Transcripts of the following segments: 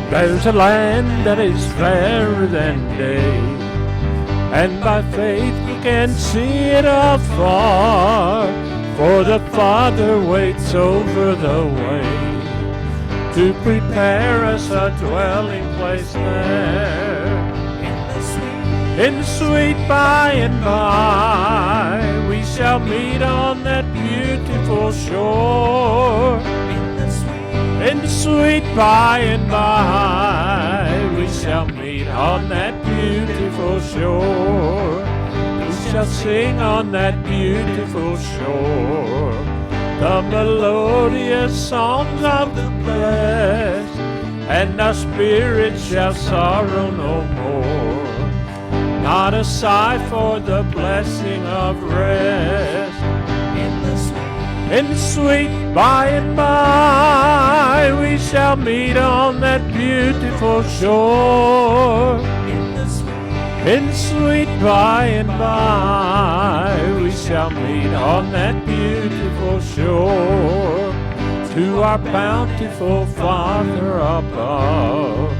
There's a land that is fairer than day, and by faith we can see it afar. For the Father waits over the way to prepare us a dwelling place there. In the sweet by and by, we shall meet on that beautiful shore. In the sweet by and by, we shall meet on that beautiful shore. We shall sing on that beautiful shore the melodious songs of the blessed, and our spirits shall sorrow no more. Not a sigh for the blessing of rest. In the sweet by and by, we shall meet on that beautiful shore. In the sweet by and by, we shall meet on that beautiful shore. To our bountiful Father above,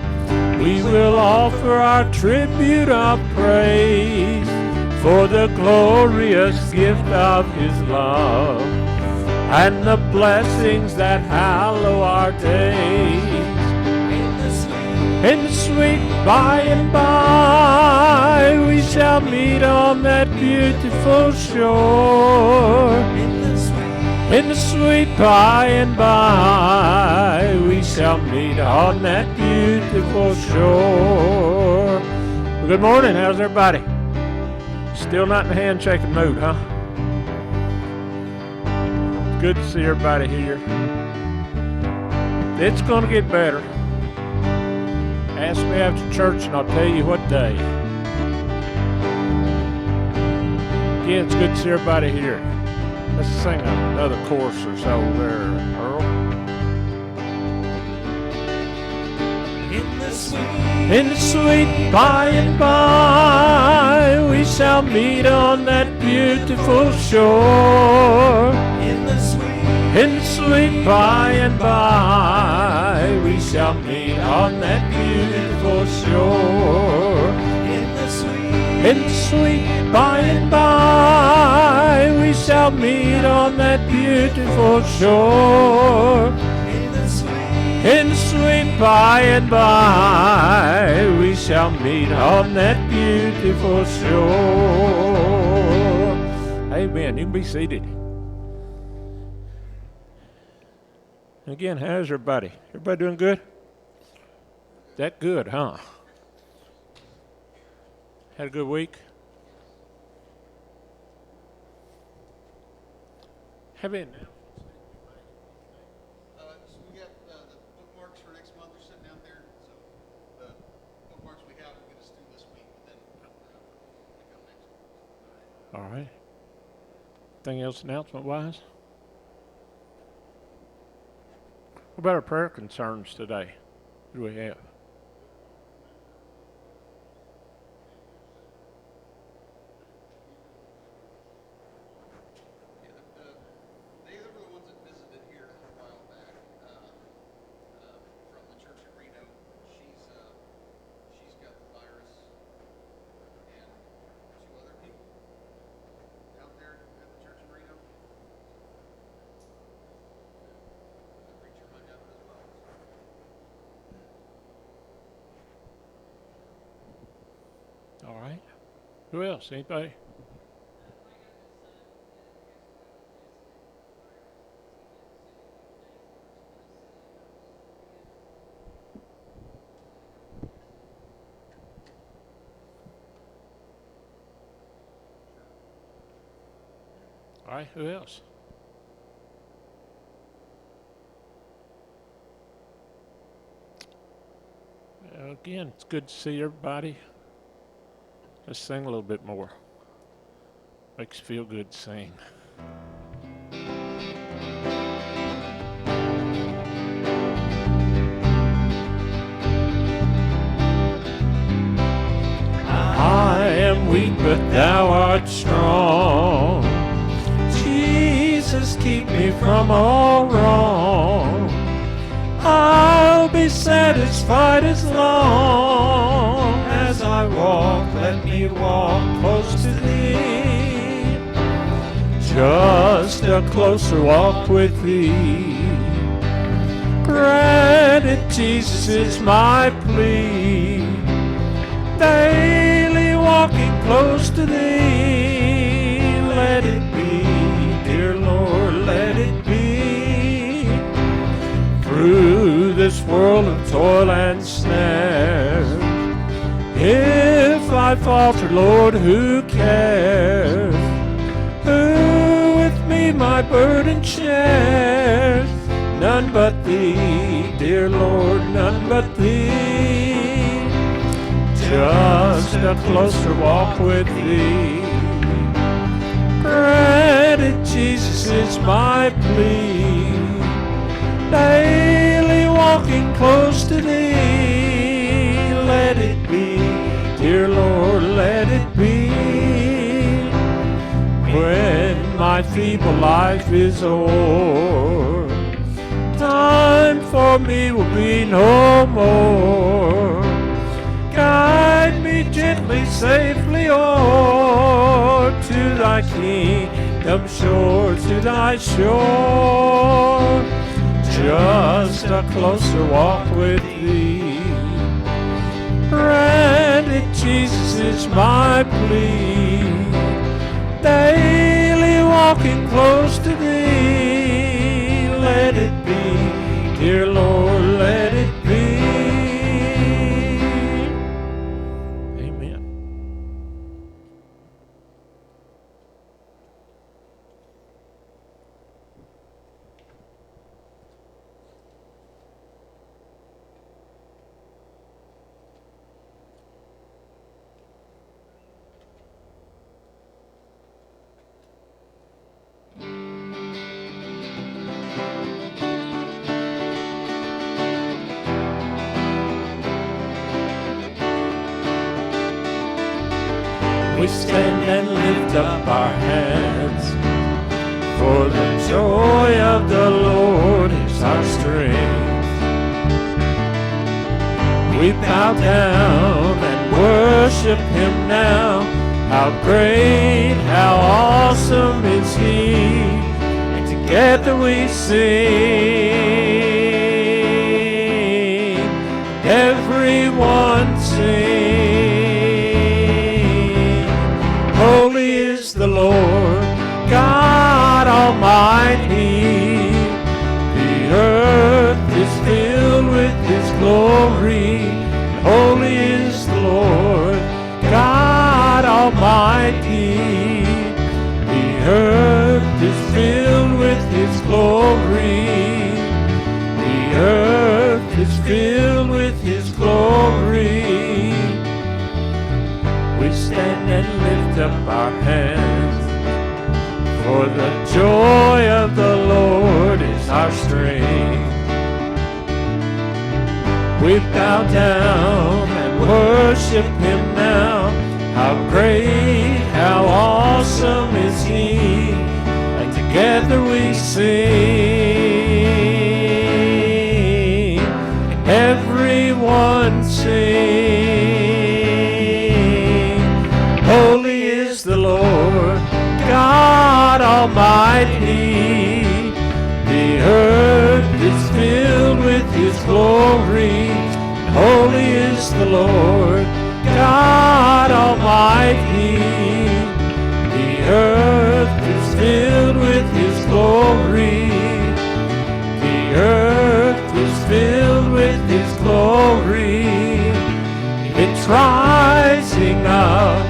we will offer our tribute of praise for the glorious gift of His love and the blessings that hallow our days. In the sweet by and by, we shall meet on that beautiful shore. In the sweet by and by, we shall meet on that beautiful shore. Well, good morning, how's everybody? Still not in the handshaking mood, huh? Good to see everybody here. It's going to get better. Ask me after church and I'll tell you what day. Again, it's good to see everybody here. Let's sing another chorus or so there, Earl. In the sweet by and by, we shall meet on that beautiful shore. In the sweet by and by, we shall meet on that beautiful shore. In the sweet by and by, we shall meet on that beautiful shore. In the sweet by and by, we shall meet on that beautiful shore. Amen. You can be seated. Again, how's everybody? Everybody doing good? That good, huh? Had a good week? Have you? We got the bookmarks for next month are sitting out there. So the bookmarks we have will get us through this week, and then we come next week. All right. Anything else announcement-wise? What about our prayer concerns today? What do we have? They were the ones that visited here a while back from the church in Reno. She's got the virus, and 2 other people out there at the church in Reno. The preacher might have it as well. All right. Who else? Anybody? All right. Who else? Again, it's good to see everybody. Let's sing a little bit more. Makes you feel good to sing. I am weak, but thou art strong. Jesus, keep me from all wrong. I'll be satisfied as long as I walk. Let me walk close to thee. Just a closer walk with thee. Granted, Jesus is my plea. Daily walking close to thee. Let it be, dear Lord, let it be. Through this world of toil and snare, if I falter, Lord, who cares? Who with me my burden shares? None but thee, dear Lord, none but thee. Just a closer walk with thee. Granted, Jesus is my plea. Daily walking close to thee. Let it be, dear Lord, let it be. When my feeble life is o'er, time for me will be no more. Guide me gently, safely o'er to thy kingdom shore, to thy shore. Just a closer walk with thee. Granted, Jesus is my plea. Daily walking close to thee. Let it be, dear Lord, let it be. We stand and lift up our hands, for the joy of the Lord is our strength. We bow down and worship Him now. How great, how awesome is He, and together we sing. Everyone sing. Holy is the Lord, God Almighty. The earth is filled with His glory. Holy is the Lord, God Almighty. The earth is filled with His glory. The earth is filled with His glory. We stand and lift up our hands, for the joy of the Lord is our strength. We bow down and worship Him now. How great, how awesome is He, and together we sing. Everyone sing. Holy is the Lord, God Almighty. The earth is filled with His glory. Holy is the Lord, God Almighty. The earth is filled with His glory. The earth is filled with His glory. It's rising up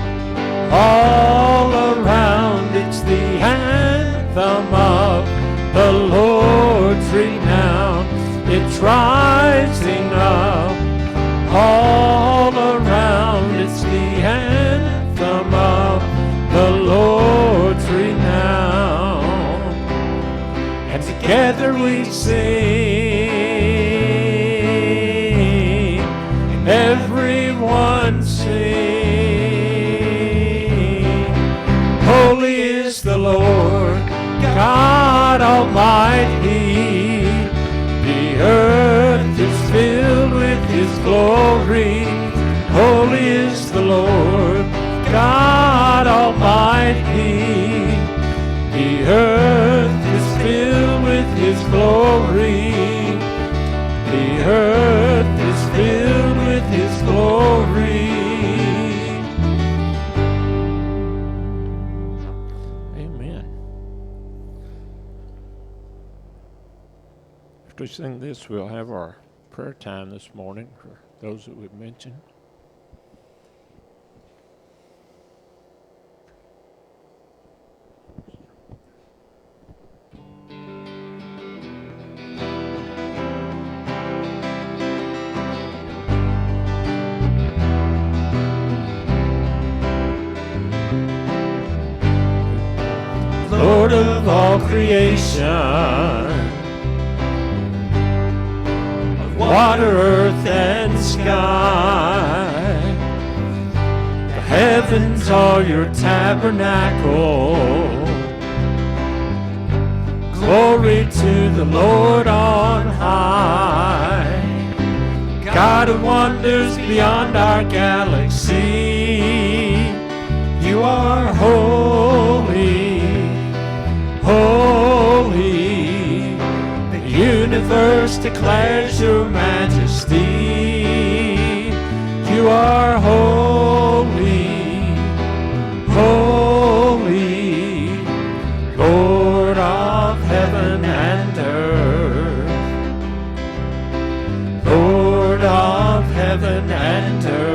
all around. It's the anthem of the Lord's renown. It's rising up all sing, everyone sing. Holy is the Lord God Almighty. The earth is filled with His glory. Holy is the Lord God Almighty. The earth is filled with His glory. The earth is filled with His glory. Amen. After we sing this, we'll have our prayer time this morning for those that we've mentioned. Lord of all creation, of water, earth, and sky, the heavens are your tabernacle. Glory to the Lord on high, God of wonders beyond our galaxy. You are holy. Holy, the universe declares your majesty. You are holy, holy, Lord of heaven and earth. Lord of heaven and earth.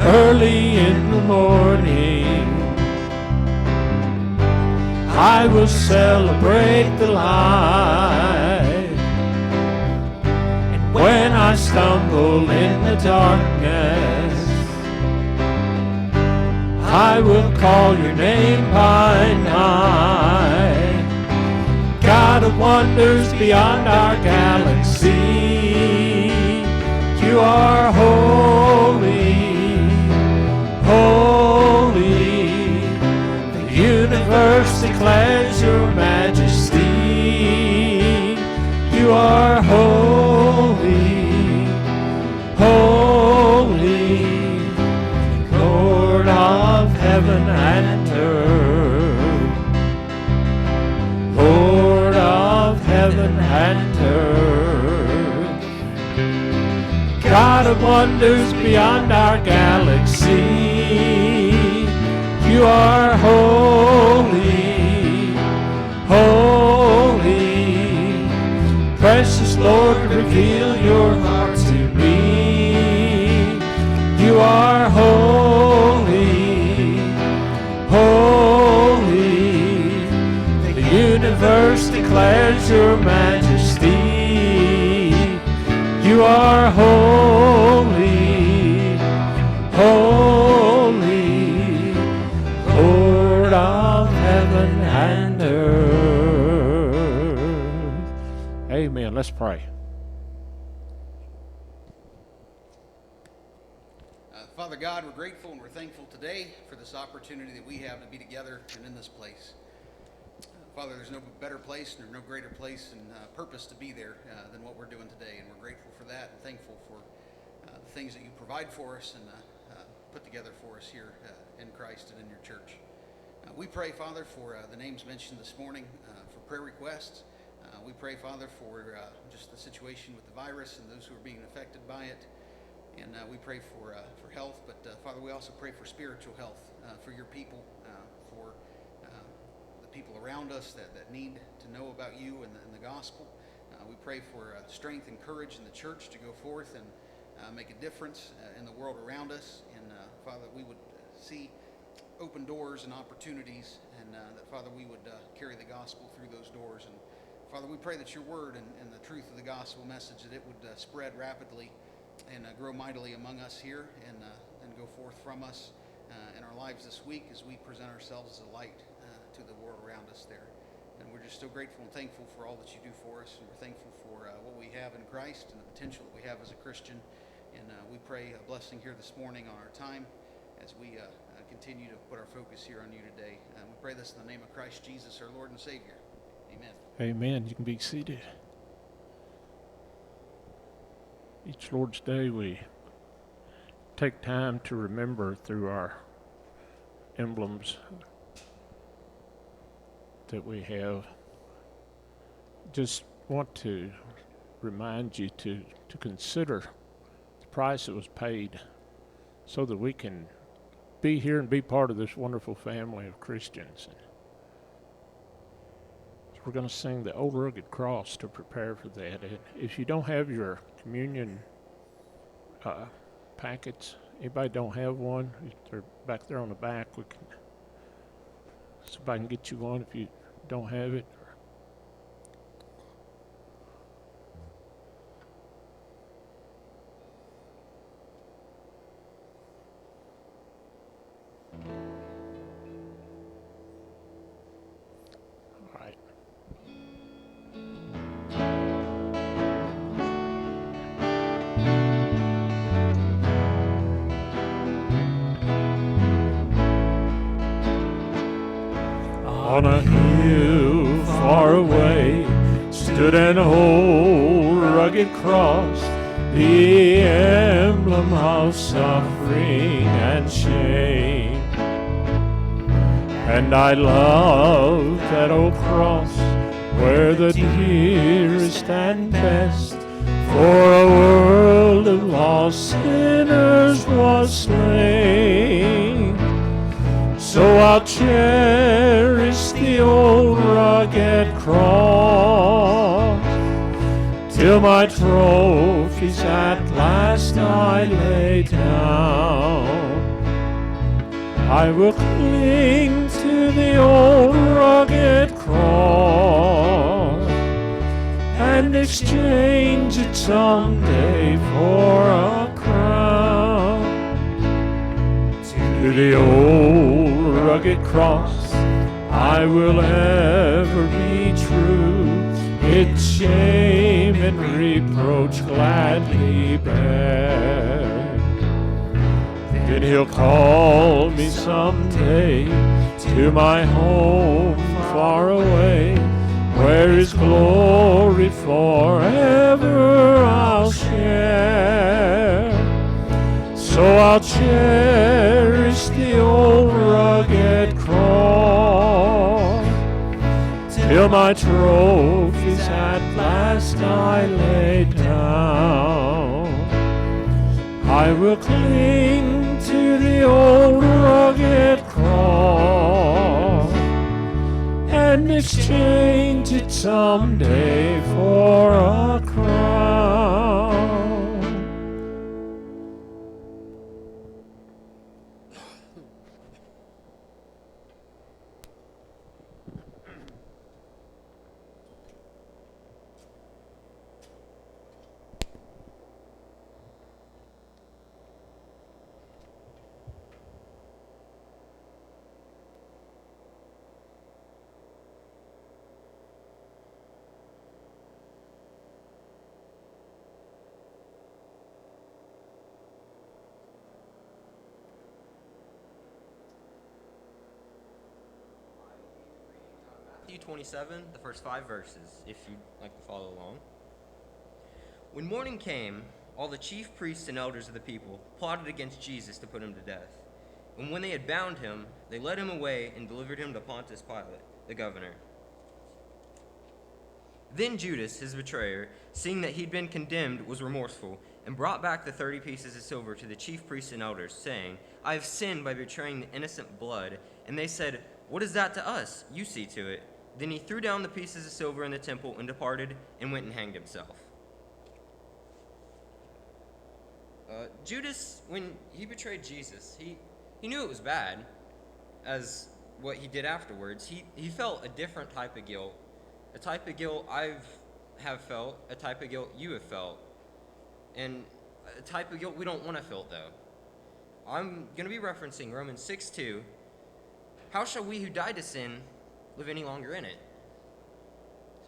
Early in the morning, I will celebrate the light. And when I stumble in the darkness, I will call your name by night. God of wonders beyond our galaxy, you are holy. Holy, the universe declares your majesty. You are holy, holy, Lord of heaven and earth. Lord of heaven and earth. God of wonders beyond our galaxy. You are holy, holy, precious Lord, reveal your heart to me. You are holy, holy, the universe declares your majesty. You are holy, holy, Lord of heaven and earth. Amen. Let's pray. Father God, we're grateful and we're thankful today for this opportunity that we have to be together and in this place. Father, there's no better place and there's no greater place and purpose to be there than what we're doing today, and we're grateful for that and thankful for the things that you provide for us and put together for us here in Christ and in your church. We pray, Father, for the names mentioned this morning, for prayer requests. We pray, Father, for just the situation with the virus and those who are being affected by it. And we pray for health, but Father, we also pray for spiritual health for your people, for the people around us that need to know about you and the gospel. We pray for strength and courage in the church to go forth and make a difference in the world around us. And Father, we would see open doors and opportunities, and that, Father, we would carry the gospel through those doors. And Father, we pray that your word and the truth of the gospel message, that it would spread rapidly and grow mightily among us here and go forth from us in our lives this week as we present ourselves as a light to the world around us there. And we're just so grateful and thankful for all that you do for us, and we're thankful for what we have in Christ and the potential that we have as a Christian. And we pray a blessing here this morning on our time as we continue to put our focus here on you today. We pray this in the name of Christ Jesus, our Lord and Savior. Amen. Amen. You can be seated. Each Lord's Day we take time to remember through our emblems that we have. Just want to remind you to consider the price that was paid so that we can be here and be part of this wonderful family of Christians. So we're going to sing the Old Rugged Cross to prepare for that. And if you don't have your communion packets, anybody don't have one, they're back there on the back. We can, so if I can get you one if you don't have it. All right. On a hill far away stood an old rugged cross, the emblem of suffering and shame. And I loved that old cross where the dearest and best for a world of lost sinners was slain. So I'll cherish the old rugged cross till my trophies at last I lay down. I will cling to the old rugged cross and exchange it someday for a crown. To the old rugged cross I will ever be true, its shame and reproach gladly bear. Then he'll call me someday to my home far away, where his glory forever I'll share. So I'll cherish the old rugged cross till my trophies at last I lay down. I will cling to the old rugged cross and exchange it someday for a crown. Matthew 27, the first 5 verses, if you'd like to follow along. When morning came, all the chief priests and elders of the people plotted against Jesus to put him to death. And when they had bound him, they led him away and delivered him to Pontius Pilate, the governor. Then Judas, his betrayer, seeing that he'd been condemned, was remorseful, and brought back the 30 pieces of silver to the chief priests and elders, saying, I have sinned by betraying the innocent blood. And they said, What is that to us? You see to it. Then he threw down the pieces of silver in the temple and departed and went and hanged himself. Judas, when he betrayed Jesus, he knew it was bad, as what he did afterwards. He felt a different type of guilt, a type of guilt have felt, a type of guilt you have felt, and a type of guilt we don't want to feel, though. I'm going to be referencing Romans 6:2. How shall we who died to sin live any longer in it.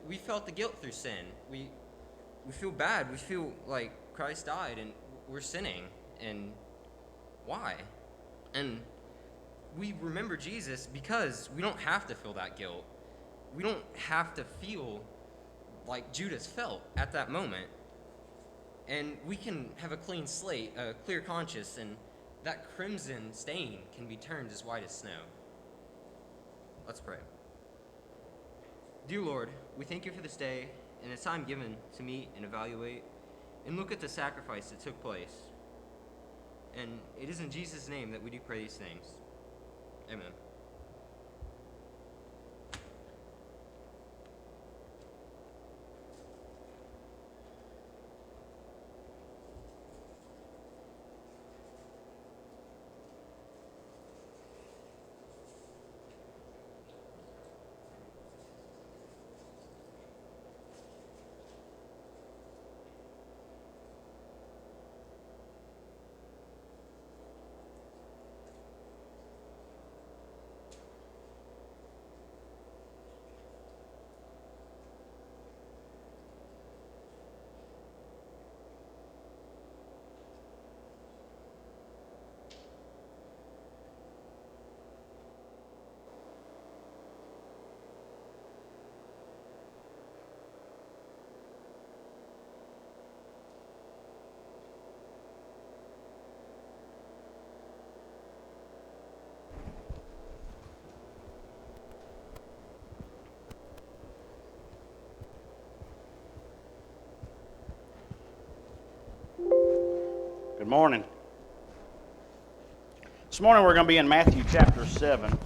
We felt the guilt through sin. We feel bad. We feel like Christ died and we're sinning. And why? And we remember Jesus because we don't have to feel that guilt. We don't have to feel like Judas felt at that moment. And we can have a clean slate, a clear conscience, and that crimson stain can be turned as white as snow. Let's pray. Dear Lord, we thank you for this day and the time given to meet and evaluate and look at the sacrifice that took place. And it is in Jesus' name that we do pray these things. Amen. Good morning. This morning we're going to be in Matthew chapter 7,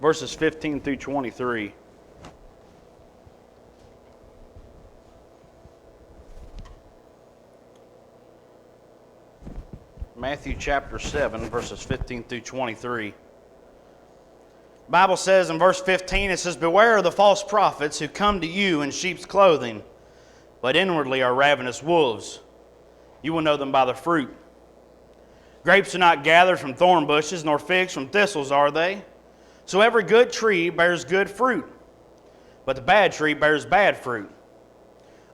verses 15 through 23. Matthew chapter 7, verses 15 through 23. The Bible says in verse 15, it says, "Beware of the false prophets who come to you in sheep's clothing, but inwardly are ravenous wolves. You will know them by the fruit. Grapes are not gathered from thorn bushes, nor figs from thistles, are they? So every good tree bears good fruit, but the bad tree bears bad fruit.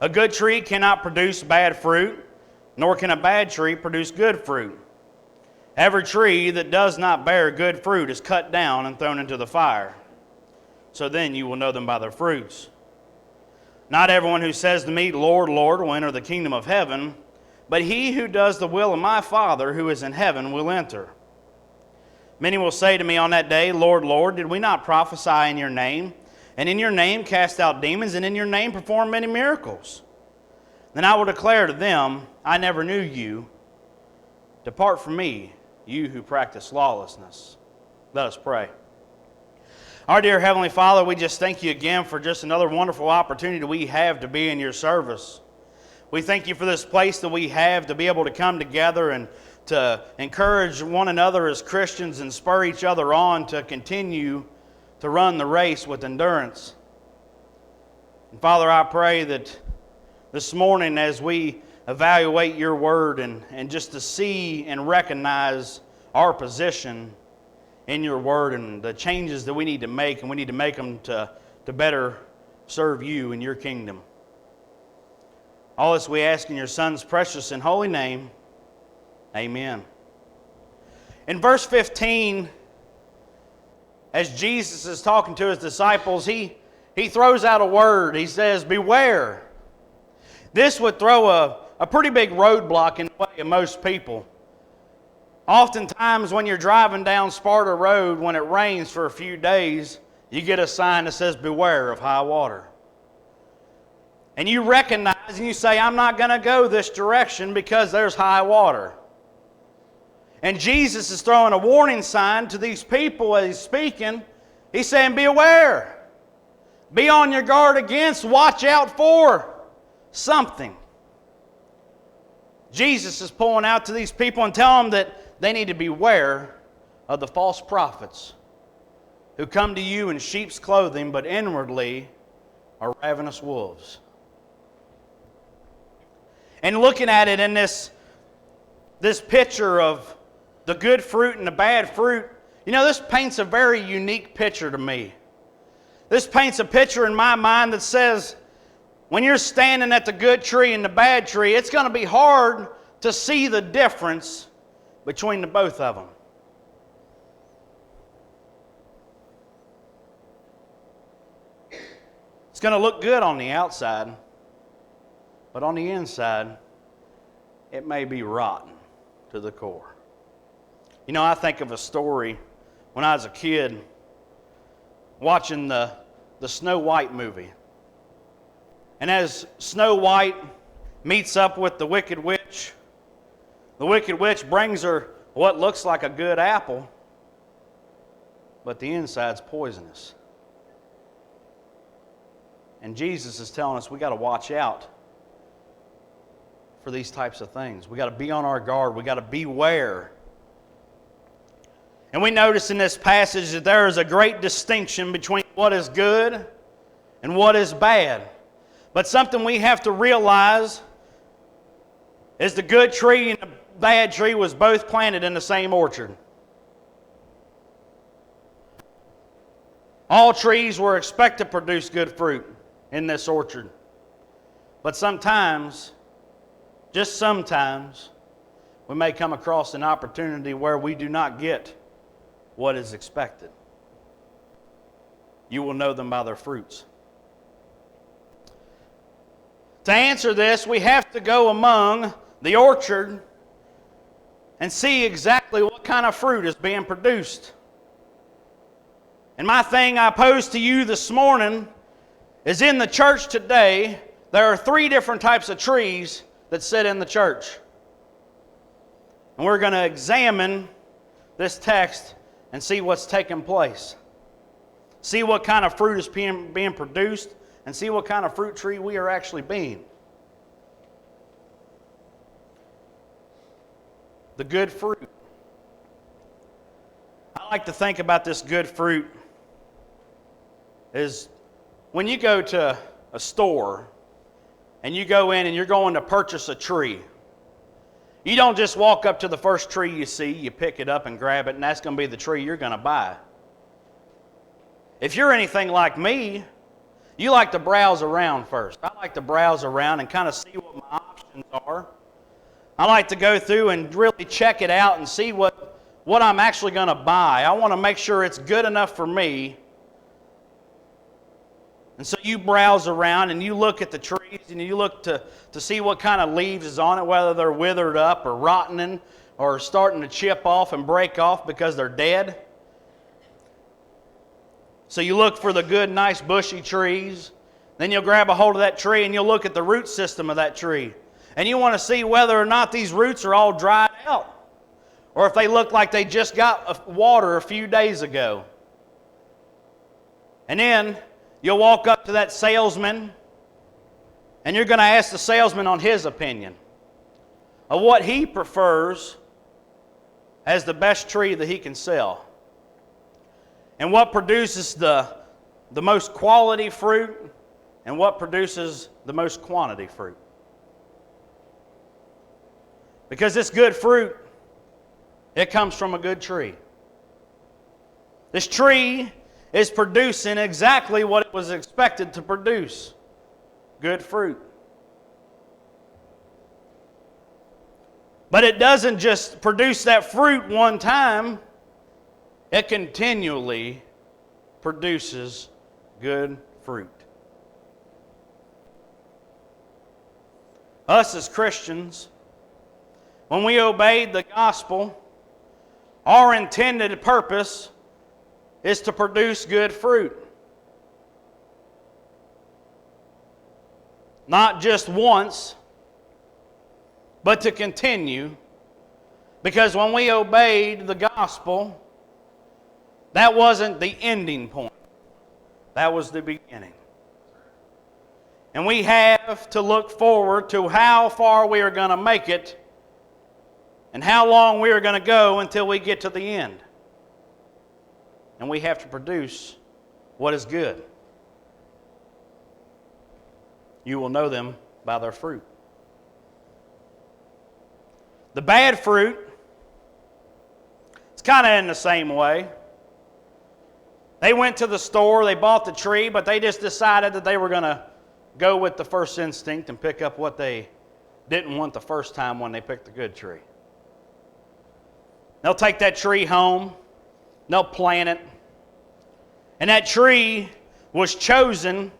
A good tree cannot produce bad fruit, nor can a bad tree produce good fruit. Every tree that does not bear good fruit is cut down and thrown into the fire. So then you will know them by their fruits. Not everyone who says to me, 'Lord, Lord,' will enter the kingdom of heaven, but he who does the will of my Father who is in heaven will enter. Many will say to me on that day, 'Lord, Lord, did we not prophesy in your name, and in your name cast out demons, and in your name perform many miracles?' Then I will declare to them, 'I never knew you. Depart from me, you who practice lawlessness.'" Let us pray. Our dear Heavenly Father, we just thank you again for just another wonderful opportunity we have to be in your service. We thank you for this place that we have to be able to come together and to encourage one another as Christians and spur each other on to continue to run the race with endurance. And Father, I pray that this morning as we evaluate your word and just to see and recognize our position in your word and the changes that we need to make, and we need to make them to better serve you in your kingdom. All this we ask in your Son's precious and holy name. Amen. In verse 15, as Jesus is talking to his disciples, he throws out a word. He says, "Beware." This would throw a pretty big roadblock in the way of most people. Oftentimes when you're driving down Sparta Road, when it rains for a few days, you get a sign that says, "Beware of high water." And you recognize and you say, "I'm not going to go this direction because there's high water." And Jesus is throwing a warning sign to these people as he's speaking. He's saying, "Beware. Be on your guard against, watch out for something." Jesus is pulling out to these people and telling them that they need to beware of the false prophets who come to you in sheep's clothing, but inwardly are ravenous wolves. And looking at it in this picture of the good fruit and the bad fruit, You know, this paints a very unique picture to me. This paints a picture in my mind that says, when you're standing at the good tree and the bad tree, it's going to be hard to see the difference between the both of them. It's going to look good on the outside, but on the inside, it may be rotten to the core. You know, I think of a story when I was a kid watching the Snow White movie. And as Snow White meets up with the Wicked Witch brings her what looks like a good apple, but the inside's poisonous. And Jesus is telling us we got to watch out for these types of things. We got to be on our guard. We got to beware. And we notice in this passage that there is a great distinction between what is good and what is bad. But something we have to realize is the good tree and the bad tree was both planted in the same orchard. All trees were expected to produce good fruit in this orchard. But sometimes, just sometimes, we may come across an opportunity where we do not get what is expected. You will know them by their fruits. To answer this, we have to go among the orchard and see exactly what kind of fruit is being produced. And my thing I pose to you this morning is, in the church today, there are 3 different types of trees that sit in the church. And we're going to examine this text and see what's taking place. See what kind of fruit is being produced, and see what kind of fruit tree we are actually being. The good fruit. I like to think about this good fruit is when you go to a store and you go in and you're going to purchase a tree. You don't just walk up to the first tree you see, you pick it up and grab it, and that's going to be the tree you're going to buy. If you're anything like me, you like to browse around first. I like to browse around and kind of see what my options are. I like to go through and really check it out and see what I'm actually going to buy. I want to make sure it's good enough for me. And so you browse around and you look at the trees and you look to see what kind of leaves is on it, whether they're withered up or rotting or starting to chip off and break off because they're dead. So you look for the good, nice, bushy trees. Then you'll grab a hold of that tree and you'll look at the root system of that tree. And you want to see whether or not these roots are all dried out, or if they look like they just got water a few days ago. And then you'll walk up to that salesman and you're going to ask the salesman on his opinion of what he prefers as the best tree that he can sell. And what produces the most quality fruit and what produces the most quantity fruit. Because this good fruit, it comes from a good tree. This tree is producing exactly what it was expected to produce. Good fruit. But it doesn't just produce that fruit one time. It continually produces good fruit. Us as Christians, when we obeyed the gospel, our intended purpose is to produce good fruit. Not just once, but to continue. Because when we obeyed the gospel, that wasn't the ending point. That was the beginning. And we have to look forward to how far we are going to make it and how long we are going to go until we get to the end. And we have to produce what is good. You will know them by their fruit. The bad fruit, it's kind of in the same way. They went to the store, they bought the tree, but they just decided that they were going to go with the first instinct and pick up what they didn't want the first time when they picked the good tree. They'll take that tree home, they'll plant it, and that tree was chosen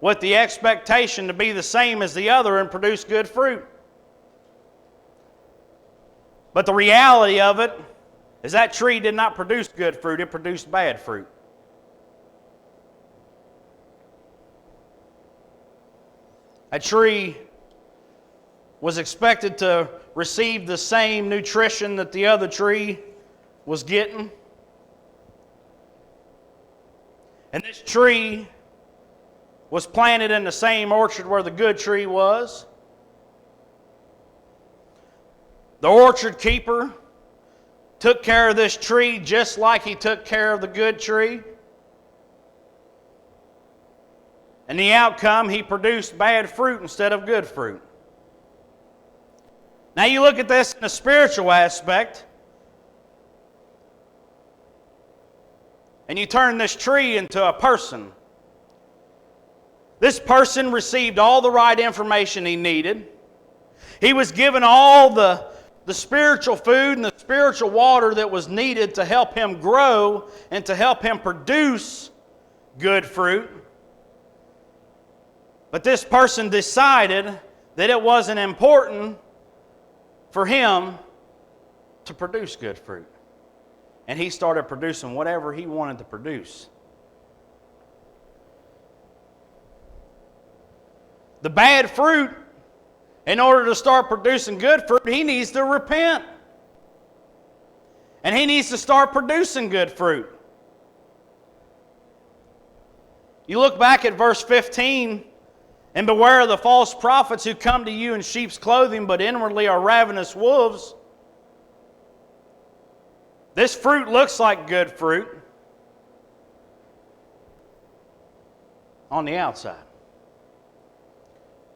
with the expectation to be the same as the other and produce good fruit. But the reality of it is that tree did not produce good fruit, it produced bad fruit. A tree was expected to receive the same nutrition that the other tree was getting. And this tree was planted in the same orchard where the good tree was. The orchard keeper took care of this tree just like he took care of the good tree. And the outcome, he produced bad fruit instead of good fruit. Now you look at this in a spiritual aspect, and you turn this tree into a person. This person received all the right information he needed. He was given all the spiritual food and the spiritual water that was needed to help him grow and to help him produce good fruit. But this person decided that it wasn't important for him to produce good fruit. And he started producing whatever he wanted to produce. The bad fruit, in order to start producing good fruit, he needs to repent. And he needs to start producing good fruit. You look back at verse 15, and beware of the false prophets who come to you in sheep's clothing, but inwardly are ravenous wolves. This fruit looks like good fruit on the outside.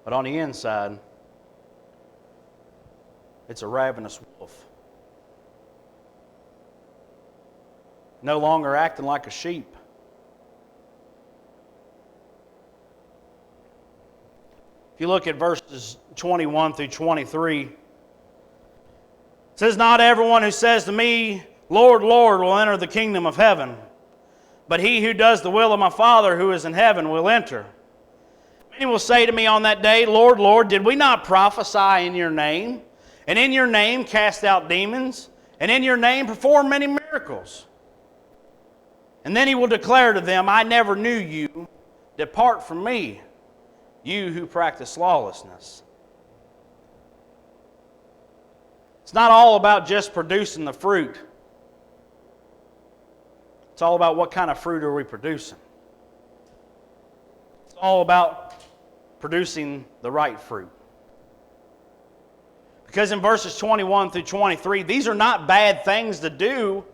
But on the inside, it's a ravenous wolf. No longer acting like a sheep. If you look at verses 21 through 23, it says, "Not everyone who says to me, 'Lord, Lord,' will enter the kingdom of heaven, but he who does the will of my Father who is in heaven will enter. Many will say to me on that day, 'Lord, Lord, did we not prophesy in your name, and in your name cast out demons, and in your name perform many miracles?' And then he will declare to them, 'I never knew you. Depart from me, you who practice lawlessness.'" It's not all about just producing the fruit. It's all about what kind of fruit are we producing. It's all about producing the right fruit. Because in verses 21 through 23, these are not bad things to do,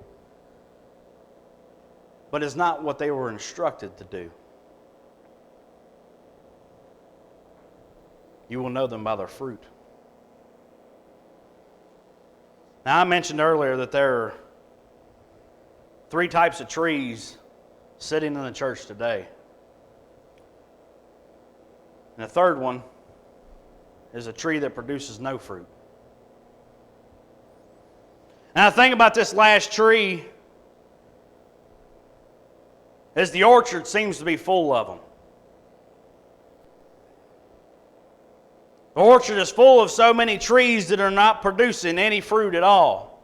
but it's not what they were instructed to do. You will know them by their fruit. Now, I mentioned earlier that there are 3 types of trees sitting in the church today. And the third one is a tree that produces no fruit. And I think about this last tree as the orchard seems to be full of them. The orchard is full of so many trees that are not producing any fruit at all.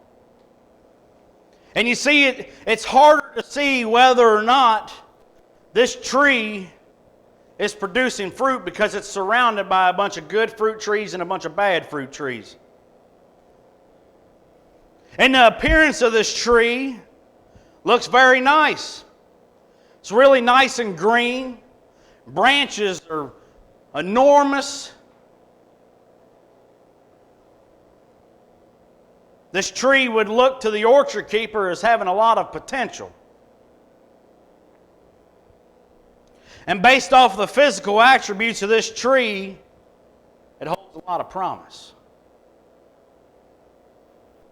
And you see, it's harder to see whether or not this tree is producing fruit because it's surrounded by a bunch of good fruit trees and a bunch of bad fruit trees. And the appearance of this tree looks very nice. It's really nice and green. Branches are enormous. This tree would look to the orchard keeper as having a lot of potential. And based off the physical attributes of this tree, it holds a lot of promise.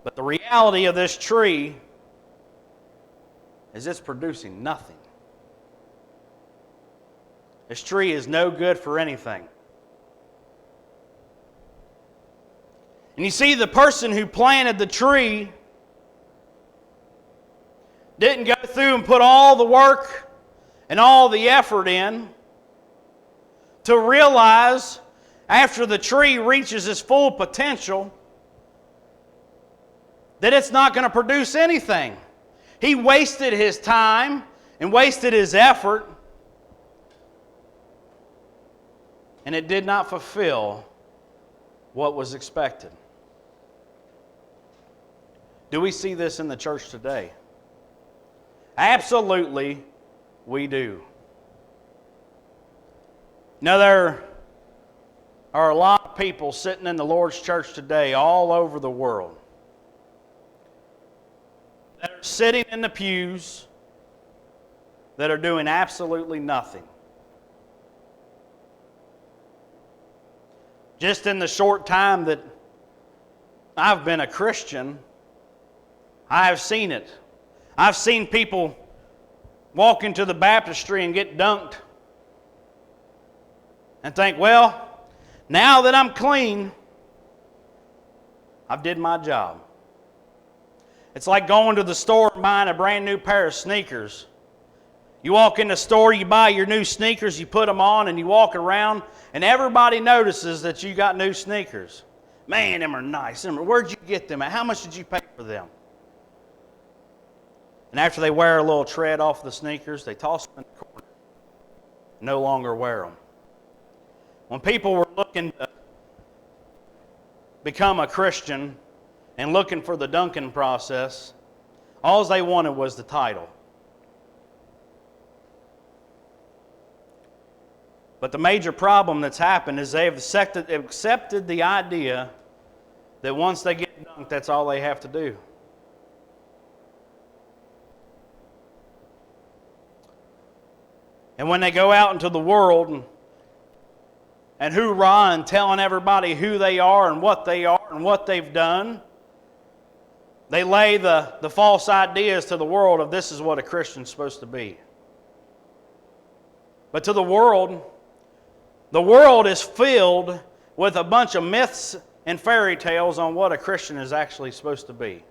But the reality of this tree is it's producing nothing. This tree is no good for anything. And you see, the person who planted the tree didn't go through and put all the work and all the effort in to realize after the tree reaches its full potential that it's not going to produce anything. He wasted his time and wasted his effort, and it did not fulfill what was expected. Do we see this in the church today? Absolutely, we do. Now, there are a lot of people sitting in the Lord's church today all over the world that are sitting in the pews that are doing absolutely nothing. Just in the short time that I've been a Christian, I have seen it. I've seen people walk into the baptistry and get dunked and think, well, now that I'm clean, I've did my job. It's like going to the store and buying a brand new pair of sneakers. You walk in the store, you buy your new sneakers, you put them on, and you walk around, and everybody notices that you got new sneakers. Man, them are nice. Where'd you get them at? How much did you pay for them? And after they wear a little tread off the sneakers, they toss them in the corner. No longer wear them. When people were looking to become a Christian and looking for the dunking process, all they wanted was the title. But the major problem that's happened is they've accepted the idea that once they get dunked, that's all they have to do. And when they go out into the world and hoorah and telling everybody who they are and what they've done, they lay the false ideas to the world of this is what a Christian's supposed to be. But to the world is filled with a bunch of myths and fairy tales on what a Christian is actually supposed to be.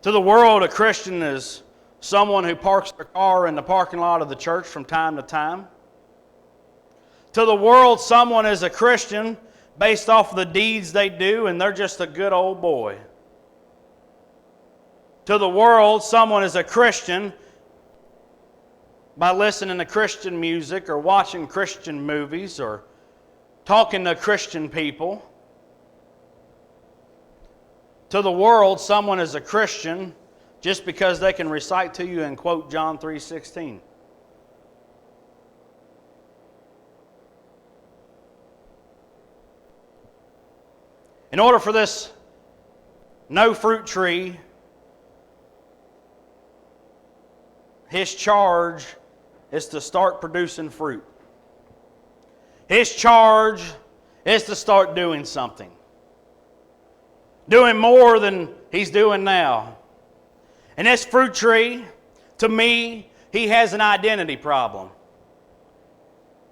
To the world, a Christian is someone who parks their car in the parking lot of the church from time to time. To the world, someone is a Christian based off of the deeds they do, and they're just a good old boy. To the world, someone is a Christian by listening to Christian music or watching Christian movies or talking to Christian people. To the world, someone is a Christian just because they can recite to you and quote John 3:16. In order for this no fruit tree, his charge is to start producing fruit. His charge is to start doing something. Doing more than he's doing now. And this fruit tree, to me, he has an identity problem.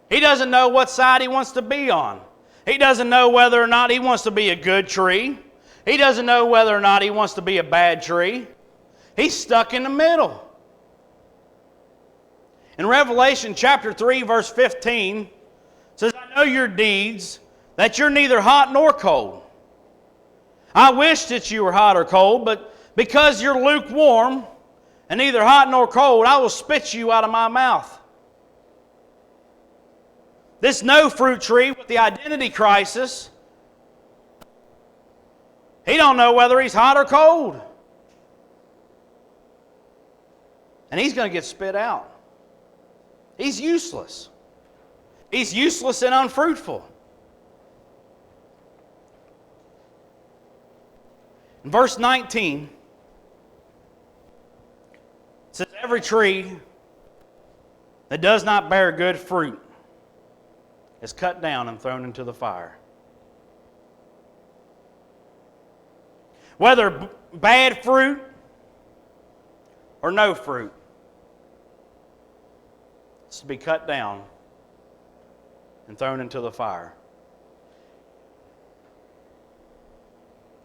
He doesn't know what side he wants to be on. He doesn't know whether or not he wants to be a good tree. He doesn't know whether or not he wants to be a bad tree. He's stuck in the middle. In Revelation chapter 3, verse 15, it says, I know your deeds, that you're neither hot nor cold. I wish that you were hot or cold, but because you're lukewarm and neither hot nor cold, I will spit you out of my mouth. This no fruit tree with the identity crisis, he don't know whether he's hot or cold. And he's going to get spit out. He's useless. He's useless and unfruitful. In verse 19, it says, every tree that does not bear good fruit is cut down and thrown into the fire. Whether bad fruit or no fruit, is to be cut down and thrown into the fire.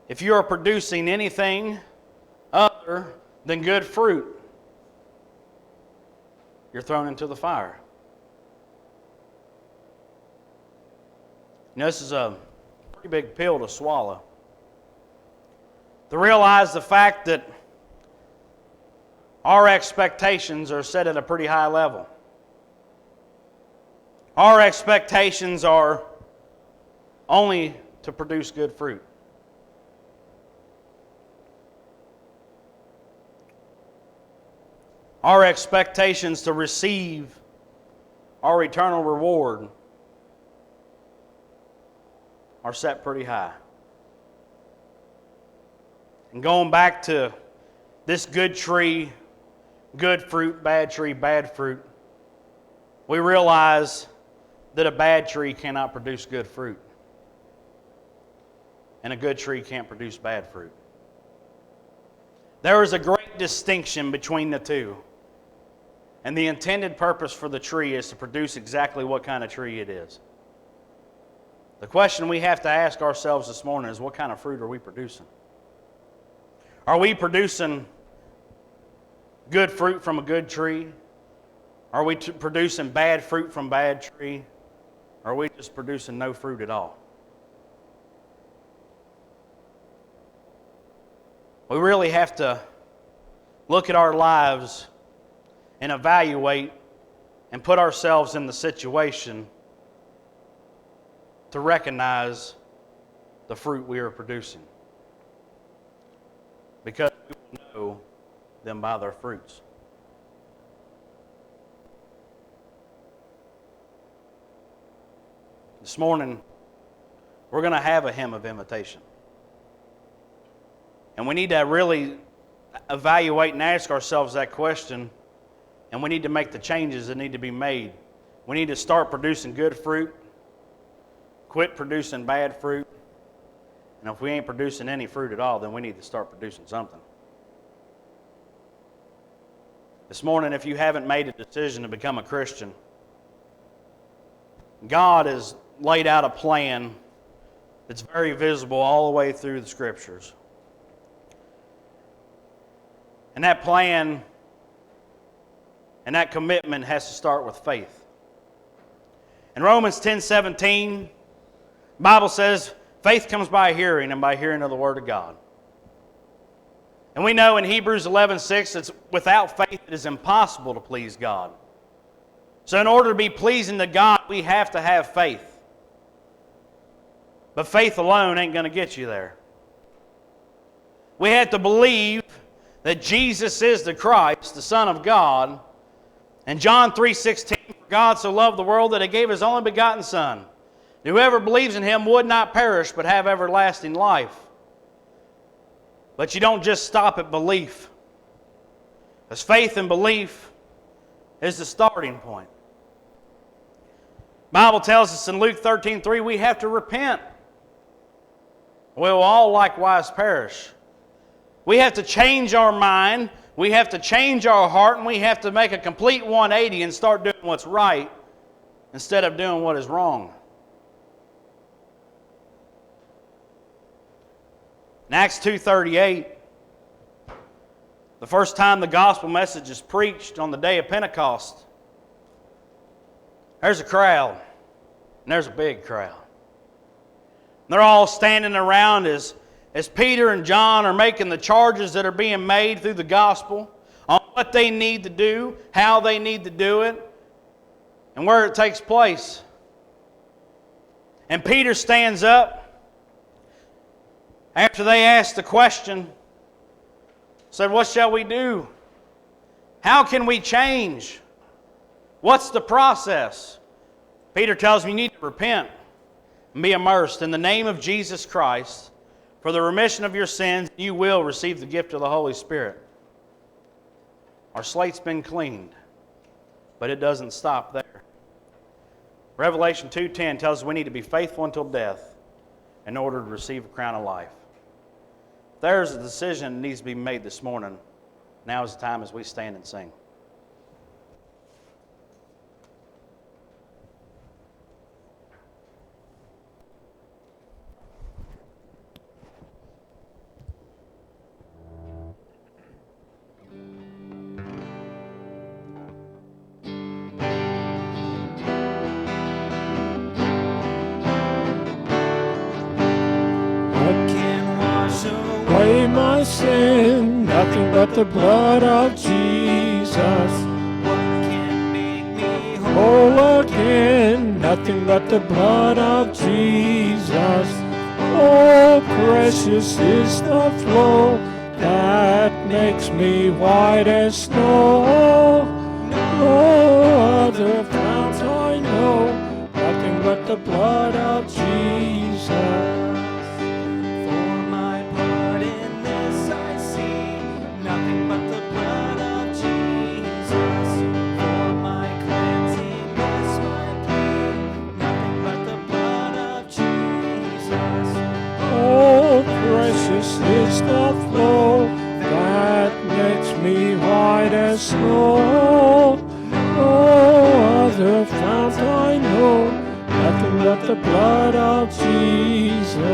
If you are producing anything other than good fruit, you're thrown into the fire. You know, this is a pretty big pill to swallow. To realize the fact that our expectations are set at a pretty high level. Our expectations are only to produce good fruit. Our expectations to receive our eternal reward are set pretty high. And going back to this good tree, good fruit, bad tree, bad fruit, we realize that a bad tree cannot produce good fruit. And a good tree can't produce bad fruit. There is a great distinction between the two. And the intended purpose for the tree is to produce exactly what kind of tree it is. The question we have to ask ourselves this morning is, what kind of fruit are we producing? Are we producing good fruit from a good tree? Are we producing bad fruit from bad tree? Or are we just producing no fruit at all? We really have to look at our lives and evaluate and put ourselves in the situation to recognize the fruit we are producing. Because we will know them by their fruits. This morning, we're going to have a hymn of invitation. And we need to really evaluate and ask ourselves that question. And we need to make the changes that need to be made. We need to start producing good fruit. Quit producing bad fruit. And if we ain't producing any fruit at all, then we need to start producing something. This morning, if you haven't made a decision to become a Christian, God has laid out a plan that's very visible all the way through the Scriptures. And that plan and that commitment has to start with faith. In Romans 10:17, the Bible says, faith comes by hearing, and by hearing of the Word of God. And we know in Hebrews 11:6, it's without faith it is impossible to please God. So in order to be pleasing to God, we have to have faith. But faith alone ain't going to get you there. We have to believe that Jesus is the Christ, the Son of God. And John 3:16, for God so loved the world that He gave His only begotten Son. Whoever believes in Him would not perish, but have everlasting life. But you don't just stop at belief. Because faith and belief is the starting point. The Bible tells us in Luke 13:3, we have to repent. We will all likewise perish. We have to change our mind, we have to change our heart, and we have to make a complete 180 and start doing what's right instead of doing what is wrong. In Acts 2:38, the first time the gospel message is preached on the day of Pentecost, there's a crowd, and there's a big crowd. And they're all standing around as Peter and John are making the charges that are being made through the gospel on what they need to do, how they need to do it, and where it takes place. And Peter stands up after they ask the question, said, what shall we do? How can we change? What's the process? Peter tells them you need to repent and be immersed in the name of Jesus Christ for the remission of your sins. You will receive the gift of the Holy Spirit. Our slate's been cleaned, but it doesn't stop there. Revelation 2:10 tells us we need to be faithful until death in order to receive a crown of life. If there's a decision that needs to be made this morning, now is the time as we stand and sing. sin, nothing but the blood of Jesus. What can make me Whole again, nothing but the blood of Jesus. Oh, precious is the flow that makes me white as snow. No other fount I know, nothing but the blood of Jesus. For my part in this I see nothing but the blood of Jesus. For my cleansing is my plea, nothing but the blood of Jesus. Oh, precious is the flow that makes me white as snow. No other fount I know, nothing but the blood of Jesus.